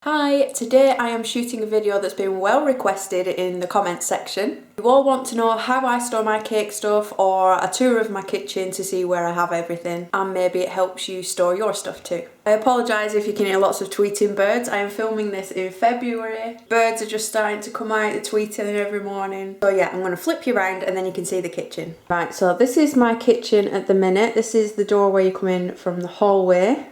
Hi, today I am shooting a video that's been well requested in the comments section. You all want to know how I store my cake stuff or a tour of my kitchen to see where I have everything, and maybe it helps you store your stuff too. I apologise if you can hear lots of tweeting birds. I am filming this in February. Birds are just starting to come out, they're tweeting every morning. So yeah, I'm going to flip you around and then you can see the kitchen. Right, so this is my kitchen at the minute. This is the doorway you come in from the hallway.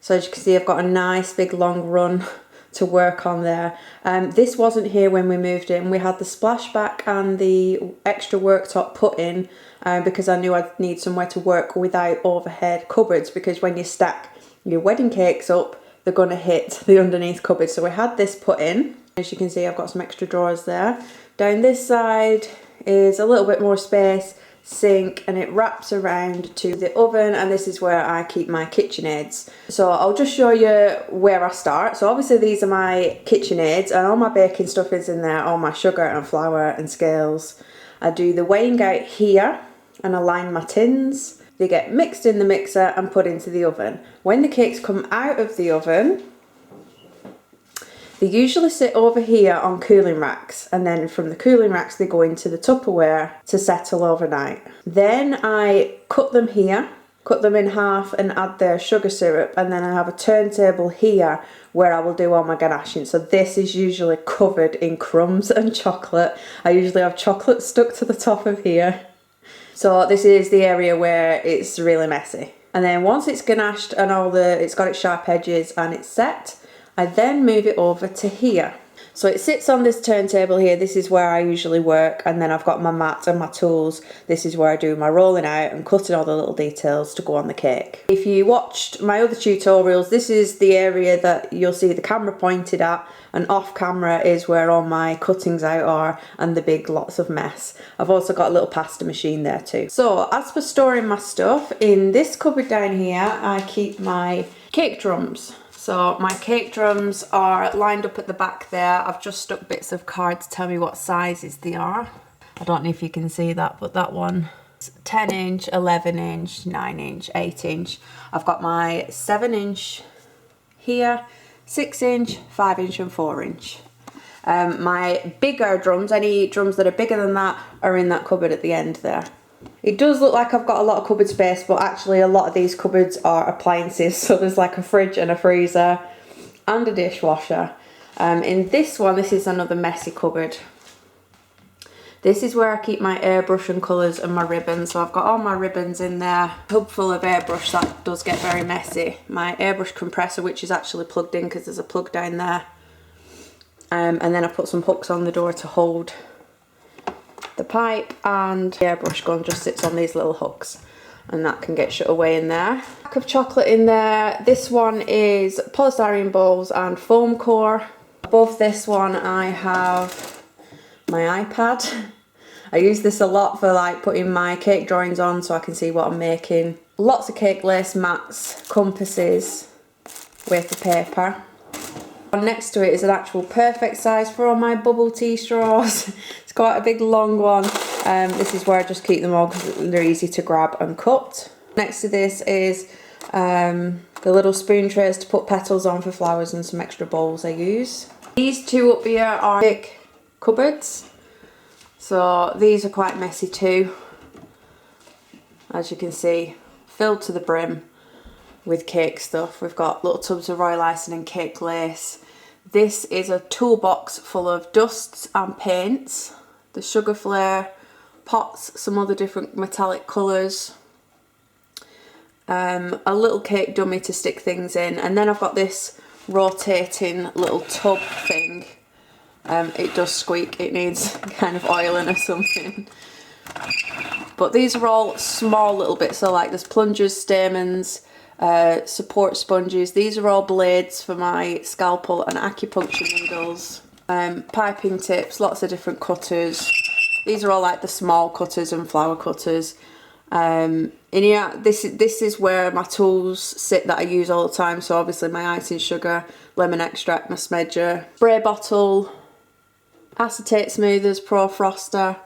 So as you can see, I've got a nice big long run to work on there. This wasn't here when we moved in. We had the splashback and the extra worktop put in because I knew I'd need somewhere to work without overhead cupboards, because when you stack your wedding cakes up, they're going to hit the underneath cupboards. So we had this put in. As you can see, I've got some extra drawers there. Down this side is a little bit more space, sink, and it wraps around to the oven, and this is where I keep my KitchenAids. So I'll just show you where I start. So obviously these are my KitchenAids and all my baking stuff is in there, all my sugar and flour and scales. I do the weighing out here and align my tins. They get mixed in the mixer and put into the oven. When the cakes come out of the oven, they usually sit over here on cooling racks, and then from the cooling racks they go into the Tupperware to settle overnight. Then I cut them here, cut them in half and add their sugar syrup, and then I have a turntable here where I will do all my ganaching. So this is usually covered in crumbs and chocolate. I usually have chocolate stuck to the top of here. So this is the area where it's really messy. And then once it's ganached and it's got its sharp edges and it's set, I then move it over to here. So it sits on this turntable here. This is where I usually work, and then I've got my mat and my tools. This is where I do my rolling out and cutting all the little details to go on the cake. If you watched my other tutorials, this is the area that you'll see the camera pointed at, and off camera is where all my cuttings out are and the big lots of mess. I've also got a little pasta machine there too. So as for storing my stuff, in this cupboard down here I keep my cake drums. So my cake drums are lined up at the back there. I've just stuck bits of card to tell me what sizes they are. I don't know if you can see that, but that one is 10 inch, 11 inch, 9 inch, 8 inch. I've got my 7 inch here, 6 inch, 5 inch and 4 inch. My bigger drums, any drums that are bigger than that, are in that cupboard at the end there. It does look like I've got a lot of cupboard space, but actually a lot of these cupboards are appliances. So there's like a fridge and a freezer and a dishwasher. In this one, this is another messy cupboard. This is where I keep my airbrush and colours and my ribbons. So I've got all my ribbons in there. Tub full of airbrush, that does get very messy. My airbrush compressor, which is actually plugged in because there's a plug down there. And then I put some hooks on the door to hold the pipe, and the airbrush gun just sits on these little hooks, and that can get shut away in there. Pack of chocolate in there. This one is polystyrene bowls and foam core. Above this one I have my iPad. I use this a lot for like putting my cake drawings on so I can see what I'm making. Lots of cake lace mats, compasses, wafer paper. Next to it is an actual perfect size for all my bubble tea straws. It's quite a big long one. This is where I just keep them all because they're easy to grab and cut. Next to this is the little spoon trays to put petals on for flowers, and some extra bowls I use. These two up here are big cupboards. So these are quite messy too. As you can see, filled to the brim with cake stuff. We've got little tubs of royal icing and cake lace. This is a toolbox full of dusts and paints, the sugar flare, pots, some other different metallic colours, a little cake dummy to stick things in, and then I've got this rotating little tub thing. It does squeak, it needs kind of oiling or something. But these are all small little bits, so like there's plungers, stamens, support sponges. These are all blades for my scalpel and acupuncture needles. Piping tips, lots of different cutters. These are all like the small cutters and flower cutters. In here, this is where my tools sit that I use all the time. So obviously my icing sugar, lemon extract, my smedger, spray bottle, acetate smoothers, pro froster.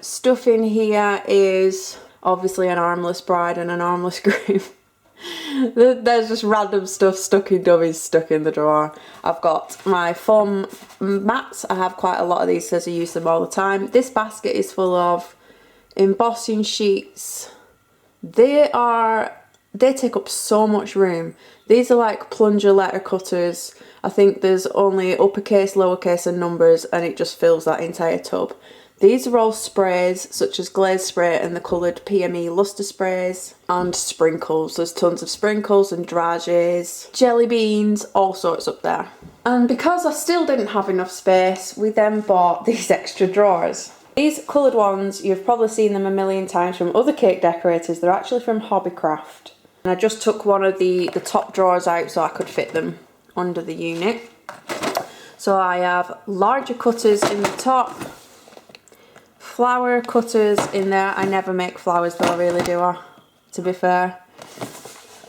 Stuff in here is obviously an armless bride and an armless groom. There's just random stuff stuck in dummies stuck in the drawer. I've got my foam mats. I have quite a lot of these because I use them all the time. This basket is full of embossing sheets. They take up so much room. These are like plunger letter cutters. I think there's only uppercase, lowercase and numbers, and it just fills that entire tub. These are all sprays, such as glaze spray and the coloured PME luster sprays, and sprinkles. There's tons of sprinkles and drages, jelly beans, all sorts up there. And because I still didn't have enough space, we then bought these extra drawers. These coloured ones, you've probably seen them a million times from other cake decorators. They're actually from Hobbycraft. And I just took one of the top drawers out so I could fit them under the unit. So I have larger cutters in the top, flower cutters in there. I never make flowers though, really, do I? To be fair.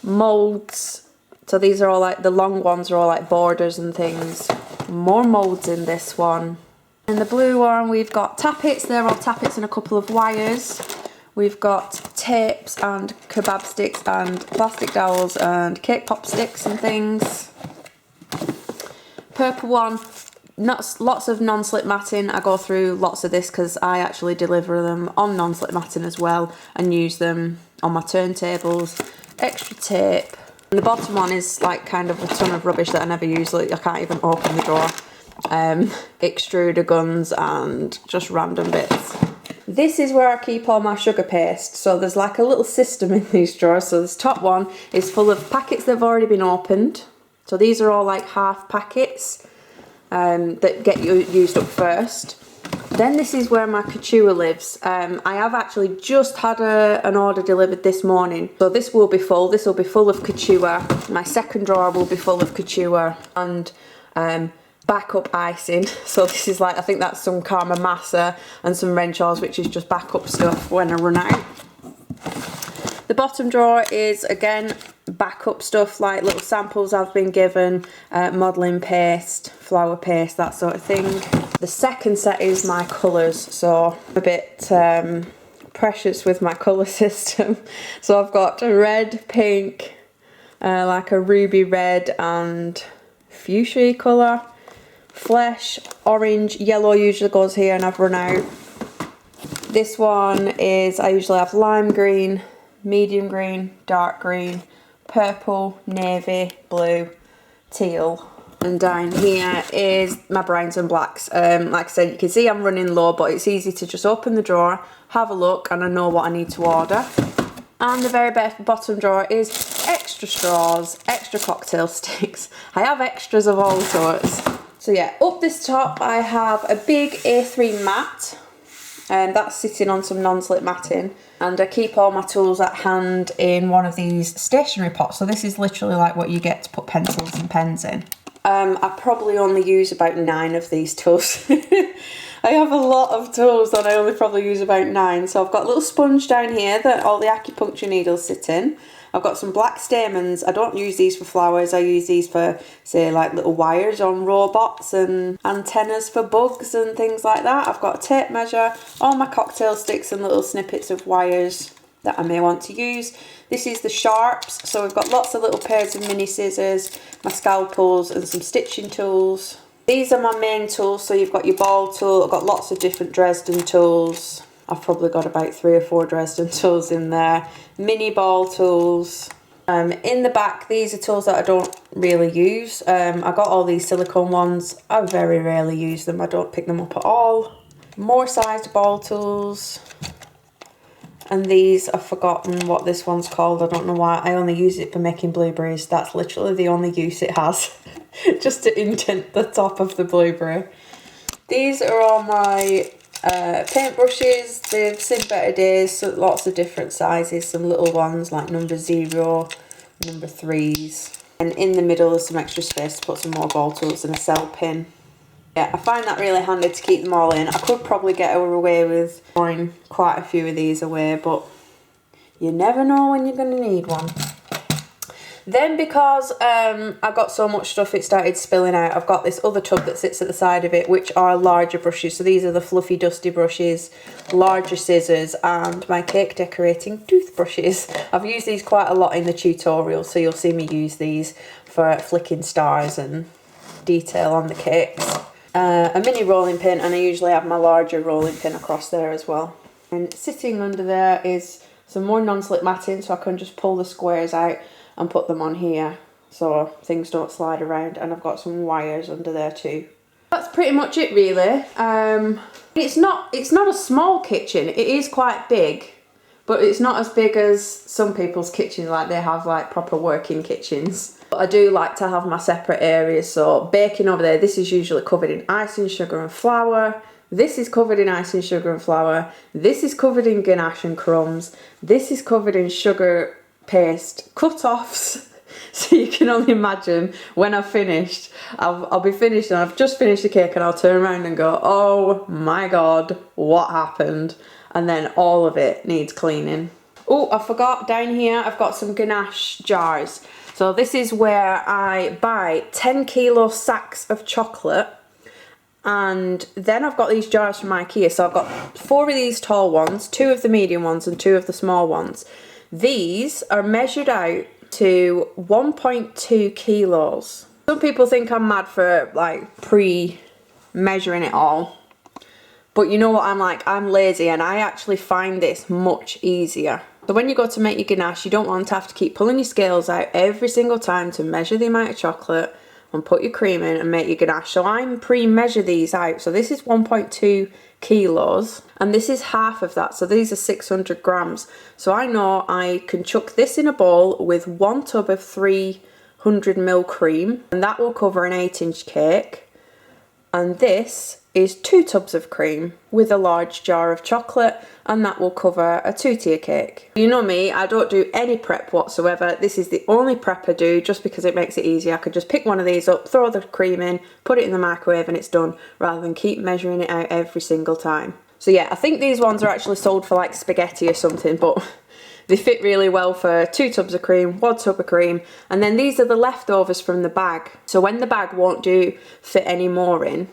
Moulds. So these are all like, the long ones are all like borders and things. More moulds in this one. In the blue one we've got tappets. They're all tappets and a couple of wires. We've got tapes and kebab sticks and plastic dowels and cake pop sticks and things. Purple one, lots of non-slip matting. I go through lots of this because I actually deliver them on non-slip matting as well and use them on my turntables. Extra tape. And the bottom one is like kind of a ton of rubbish that I never use. Like, I can't even open the drawer. Extruder guns and just random bits. This is where I keep all my sugar paste. So there's like a little system in these drawers. So this top one is full of packets that have already been opened. So these are all like half packets that get used up first. Then this is where my couture lives. I have actually just had an order delivered this morning. So this will be full. This will be full of couture. My second drawer will be full of couture and backup icing. So this is like, I think that's some Karma Masa and some Renshaws, which is just backup stuff when I run out. The bottom drawer is again backup stuff, like little samples I've been given, modelling paste, flower paste, that sort of thing. The second set is my colours, so I'm a bit precious with my colour system. So I've got a red, pink, like a ruby red and fuchsia colour, flesh, orange, yellow usually goes here and I've run out. This one is, I usually have lime green, medium green, dark green, purple, navy, blue, teal. And down here is my browns and blacks. Like I said, you can see I'm running low, but it's easy to just open the drawer, have a look, and I know what I need to order. And the very bottom drawer is extra straws, extra cocktail sticks. I have extras of all sorts. So yeah, up this top I have a big A3 mat. And that's sitting on some non-slip matting, and I keep all my tools at hand in one of these stationery pots. So this is literally like what you get to put pencils and pens in. I probably only use about 9 of these tools. I have a lot of tools and I only probably use about 9. So I've got a little sponge down here that all the acupuncture needles sit in. I've got some black stamens. I don't use these for flowers. I use these for, say, like little wires on robots and antennas for bugs and things like that. I've got a tape measure, all my cocktail sticks and little snippets of wires that I may want to use. This is the sharps. So we've got lots of little pairs of mini scissors, my scalpels and some stitching tools. These are my main tools. So you've got your ball tool. I've got lots of different Dresden tools. I've probably got about 3 or 4 Dresden tools in there. Mini ball tools. In the back, these are tools that I don't really use. I got all these silicone ones. I very rarely use them. I don't pick them up at all. More sized ball tools. And these, I've forgotten what this one's called. I don't know why. I only use it for making blueberries. That's literally the only use it has. Just to indent the top of the blueberry. These are all my paintbrushes. They've seen better days, so lots of different sizes, some little ones like number 0, number 3s, and in the middle there's some extra space to put some more ball tools and a cell pin. Yeah, I find that really handy to keep them all in. I could probably get away with throwing quite a few of these away, but you never know when you're going to need one. Then because I got so much stuff it started spilling out, I've got this other tub that sits at the side of it, which are larger brushes. So these are the fluffy dusty brushes, larger scissors, and my cake decorating toothbrushes. I've used these quite a lot in the tutorial, so you'll see me use these for flicking stars and detail on the cakes. A mini rolling pin, and I usually have my larger rolling pin across there as well. And sitting under there is some more non-slip matting, so I can just pull the squares out and put them on here so things don't slide around, and I've got some wires under there too. That's pretty much it really. It's not a small kitchen, it is quite big, but it's not as big as some people's kitchens, like they have like proper working kitchens. But I do like to have my separate areas. So baking over there, this is usually covered in icing, sugar and flour. This is covered in icing, sugar and flour. This is covered in ganache and crumbs. This is covered in sugar paste cut-offs. So you can only imagine when I've finished, I'll be finished and I've just finished the cake and I'll turn around and go, oh my god, what happened? And then all of it needs cleaning. Oh, I forgot, down here I've got some ganache jars. So this is where I buy 10 kilo sacks of chocolate, and then I've got these jars from IKEA. So I've got 4 of these tall ones, 2 of the medium ones and 2 of the small ones. These are measured out to 1.2 kilos. Some people think I'm mad for like pre-measuring it all. But you know what I'm like, I'm lazy and I actually find this much easier. So when you go to make your ganache, you don't want to have to keep pulling your scales out every single time to measure the amount of chocolate and put your cream in and make your ganache. So I'm pre-measure these out. So this is 1.2 kilos and this is half of that. So these are 600 grams. So I know I can chuck this in a bowl with 1 tub of 300 ml cream, and that will cover an 8-inch cake. And this is 2 tubs of cream with a large jar of chocolate, and that will cover a 2-tier cake. You know me, I don't do any prep whatsoever. This is the only prep I do just because it makes it easy. I could just pick one of these up, throw the cream in, put it in the microwave and it's done, rather than keep measuring it out every single time. So yeah, I think these ones are actually sold for like spaghetti or something, but they fit really well for 2 tubs of cream, 1 tub of cream, and then these are the leftovers from the bag. So when the bag won't fit any more in,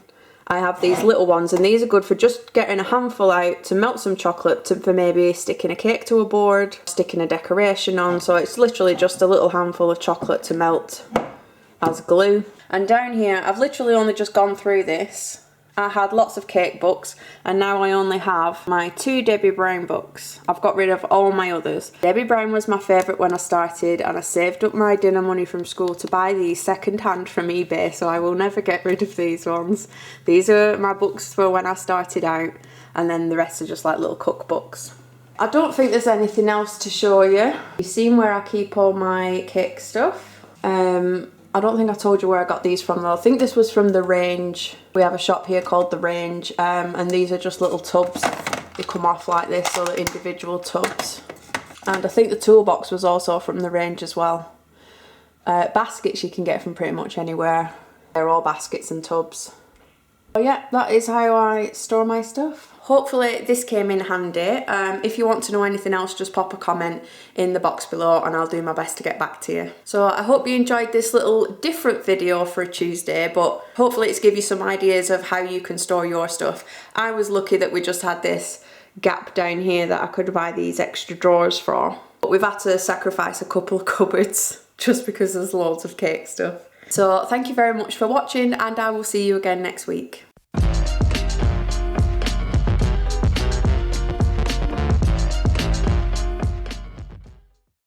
I have these little ones, and these are good for just getting a handful out to melt some chocolate for maybe sticking a cake to a board, sticking a decoration on. So it's literally just a little handful of chocolate to melt as glue. And down here, I've literally only just gone through this. I had lots of cake books, and now I only have my 2 Debbie Brown books. I've got rid of all my others. Debbie Brown was my favourite when I started, and I saved up my dinner money from school to buy these second hand from eBay, so I will never get rid of these ones. These are my books for when I started out, and then the rest are just like little cookbooks. I don't think there's anything else to show you. You've seen where I keep all my cake stuff. I don't think I told you where I got these from though. I think this was from The Range. We have a shop here called The Range, and these are just little tubs. They come off like this, so they're individual tubs. And I think the toolbox was also from The Range as well. Baskets you can get from pretty much anywhere. They're all baskets and tubs. But yeah, that is how I store my stuff. Hopefully this came in handy. If you want to know anything else, just pop a comment in the box below and I'll do my best to get back to you. So I hope you enjoyed this little different video for a Tuesday, but hopefully it's give you some ideas of how you can store your stuff. I was lucky that we just had this gap down here that I could buy these extra drawers for. But we've had to sacrifice a couple of cupboards just because there's loads of cake stuff. So thank you very much for watching, and I will see you again next week.